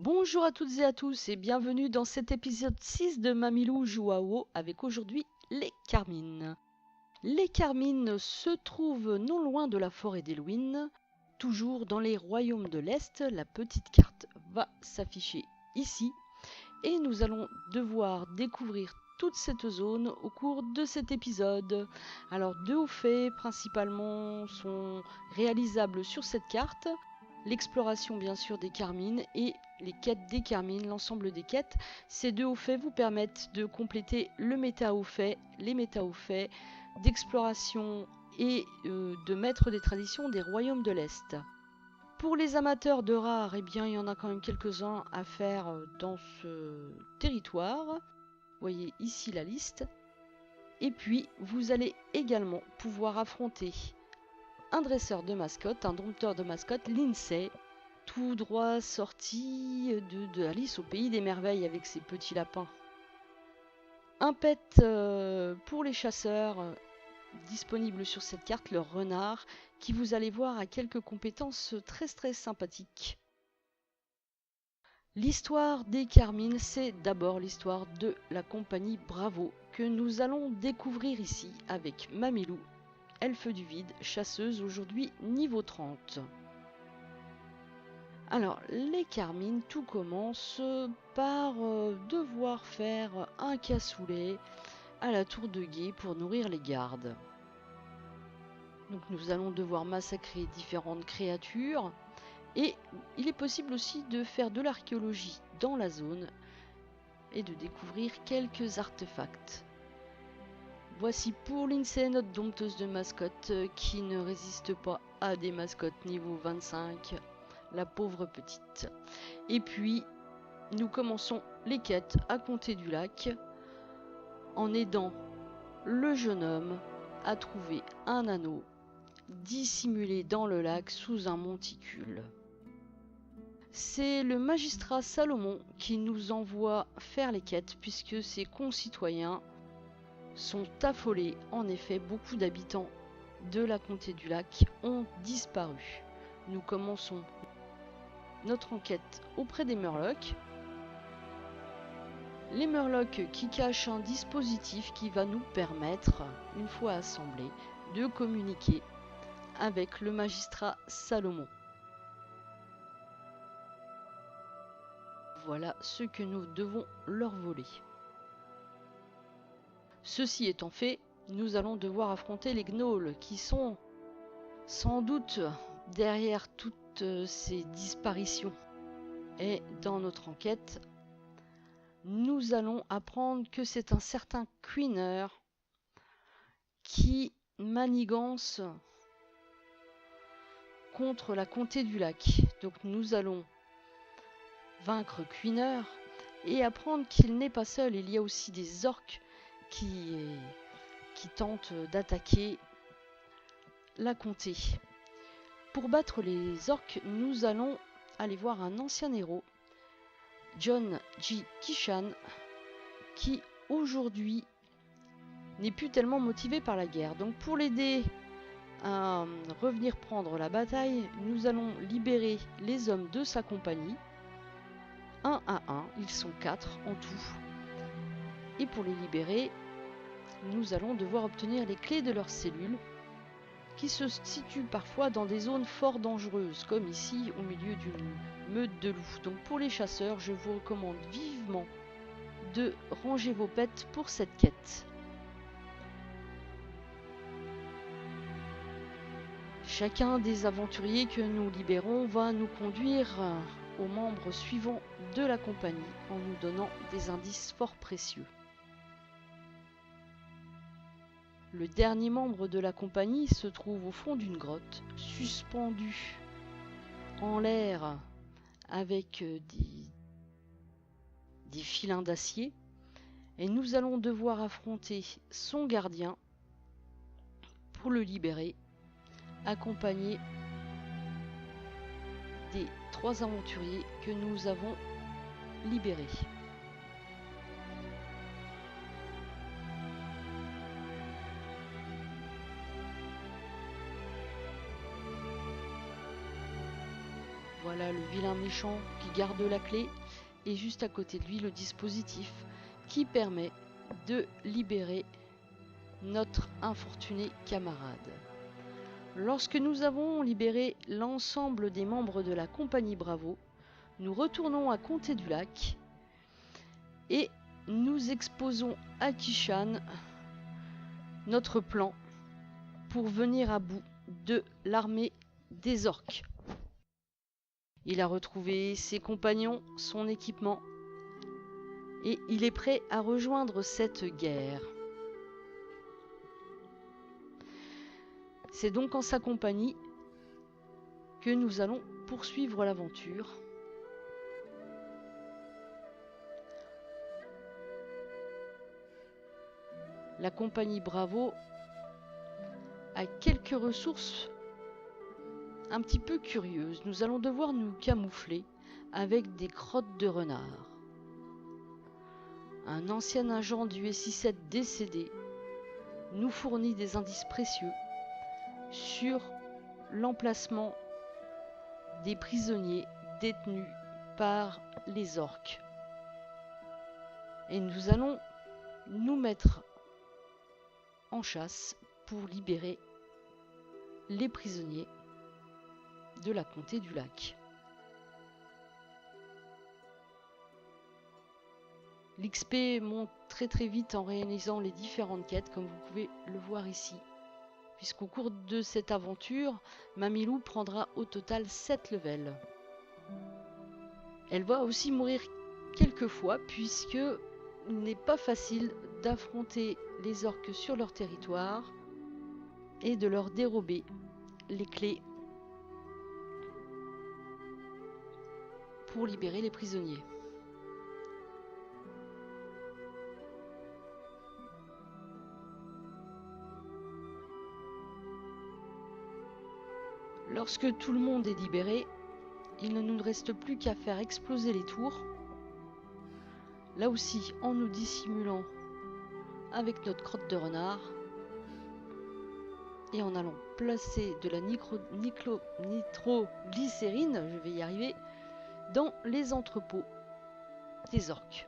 Bonjour à toutes et à tous et bienvenue dans cet épisode 6 de Mamilou joue à WoW avec aujourd'hui les Carmines. Les Carmines se trouvent non loin de la forêt d'Elwyn, toujours dans les royaumes de l'Est. La petite carte va s'afficher ici et nous allons devoir découvrir toute cette zone au cours de cet épisode. Alors deux hauts faits principalement sont réalisables sur cette carte. L'exploration bien sûr des Carmines et les quêtes des Carmines, l'ensemble des quêtes. Ces deux hauts faits vous permettent de compléter le méta haut fait, les méta hauts faits d'exploration et de maître des traditions des royaumes de l'Est. Pour les amateurs de rares, eh bien, il y en a quand même quelques-uns à faire dans ce territoire. Vous voyez ici la liste. Et puis, vous allez également pouvoir affronter un dresseur de mascotte, un dompteur de mascotte, Lindsay, tout droit sorti de Alice au pays des merveilles avec ses petits lapins. Un pet pour les chasseurs disponible sur cette carte, le renard, qui vous allez voir a quelques compétences très sympathiques. L'histoire des Carmines, c'est d'abord l'histoire de la compagnie Bravo que nous allons découvrir ici avec Mamilou, elfe du vide, chasseuse aujourd'hui niveau 30. Alors, les Carmines, tout commence par devoir faire un cassoulet à la tour de guet pour nourrir les gardes. Donc nous allons devoir massacrer différentes créatures et il est possible aussi de faire de l'archéologie dans la zone et de découvrir quelques artefacts. Voici pour Lindsay, notre dompteuse de mascotte qui ne résiste pas à des mascottes niveau 25, la pauvre petite. Et puis, nous commençons les quêtes à compter du lac en aidant le jeune homme à trouver un anneau dissimulé dans le lac sous un monticule. C'est le magistrat Salomon qui nous envoie faire les quêtes puisque ses concitoyens sont affolés. En effet, beaucoup d'habitants de la comté du lac ont disparu. Nous commençons notre enquête auprès des Murlocs. Les Murlocs qui cachent un dispositif qui va nous permettre, une fois assemblés, de communiquer avec le magistrat Salomon. Voilà ce que nous devons leur voler. Ceci étant fait, nous allons devoir affronter les gnolls qui sont sans doute derrière toutes ces disparitions. Et dans notre enquête, nous allons apprendre que c'est un certain Queener qui manigance contre la comté du lac. Donc nous allons vaincre Queener et apprendre qu'il n'est pas seul. Il y a aussi des orques qui tentent d'attaquer la comté. Pour battre les orques, nous allons aller voir un ancien héros, John G. Kishan, qui aujourd'hui n'est plus tellement motivé par la guerre. Donc pour l'aider à revenir prendre la bataille, nous allons libérer les hommes de sa compagnie, un à un, ils sont 4 en tout. Et pour les libérer, nous allons devoir obtenir les clés de leurs cellules, qui se situent parfois dans des zones fort dangereuses, comme ici au milieu d'une meute de loups. Donc pour les chasseurs, je vous recommande vivement de ranger vos pets pour cette quête. Chacun des aventuriers que nous libérons va nous conduire aux membres suivants de la compagnie en nous donnant des indices fort précieux. Le dernier membre de la compagnie se trouve au fond d'une grotte, suspendu en l'air avec des filins d'acier, et nous allons devoir affronter son gardien pour le libérer, accompagné des 3 aventuriers que nous avons libérés. Voilà le vilain méchant qui garde la clé, et juste à côté de lui le dispositif qui permet de libérer notre infortuné camarade. Lorsque nous avons libéré l'ensemble des membres de la compagnie Bravo, nous retournons à Comté du Lac et nous exposons à Kishan notre plan pour venir à bout de l'armée des orques. Il a retrouvé ses compagnons, son équipement, et il est prêt à rejoindre cette guerre. C'est donc en sa compagnie que nous allons poursuivre l'aventure. La compagnie Bravo a quelques ressources un petit peu curieuses. Nous allons devoir nous camoufler avec des crottes de renard. Un ancien agent du SI7 décédé nous fournit des indices précieux sur l'emplacement des prisonniers détenus par les orques. Et nous allons nous mettre en chasse pour libérer les prisonniers de la Comté du Lac. L'XP monte très vite en réalisant les différentes quêtes, comme vous pouvez le voir ici. Puisqu'au cours de cette aventure, Mamilou prendra au total 7 levels. Elle va aussi mourir quelques fois, puisque il n'est pas facile d'affronter les orques sur leur territoire et de leur dérober les clés pour libérer les prisonniers. Lorsque tout le monde est libéré, il ne nous reste plus qu'à faire exploser les tours. Là aussi, en nous dissimulant avec notre crotte de renard. Et en allant placer de la nitroglycérine, je vais y arriver, dans les entrepôts des orques.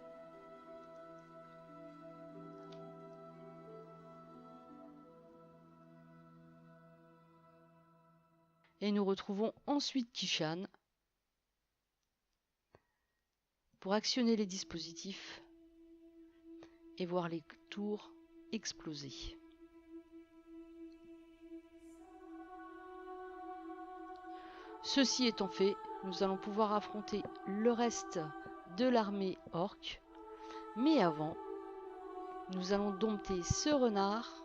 Et nous retrouvons ensuite Kishan pour actionner les dispositifs et voir les tours exploser. Ceci étant fait, nous allons pouvoir affronter le reste de l'armée orque. Mais avant, nous allons dompter ce renard.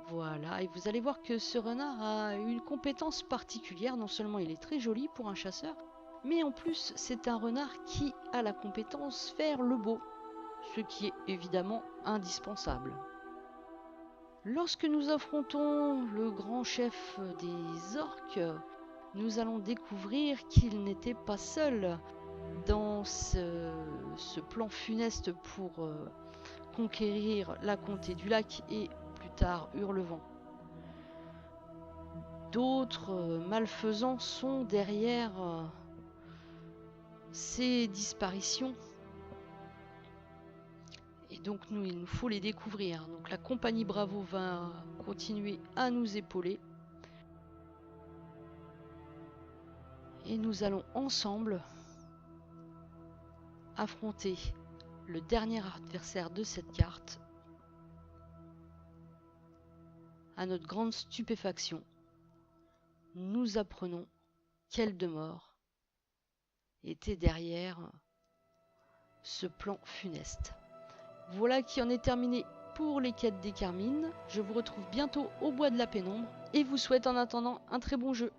Voilà, et vous allez voir que ce renard a une compétence particulière. Non seulement il est très joli pour un chasseur, mais en plus c'est un renard qui a la compétence faire le beau, ce qui est évidemment indispensable. Lorsque nous affrontons le grand chef des orques, nous allons découvrir qu'il n'était pas seul dans ce plan funeste pour conquérir la Comté du Lac et plus tard Hurlevent. D'autres malfaisants sont derrière ces disparitions. Et donc il nous faut les découvrir. Donc la compagnie Bravo va continuer à nous épauler. Et nous allons ensemble affronter le dernier adversaire de cette carte. À notre grande stupéfaction, nous apprenons qu'Eldemort était derrière ce plan funeste. Voilà qui en est terminé pour les quêtes des Carmines. Je vous retrouve bientôt au bois de la pénombre et vous souhaite en attendant un très bon jeu.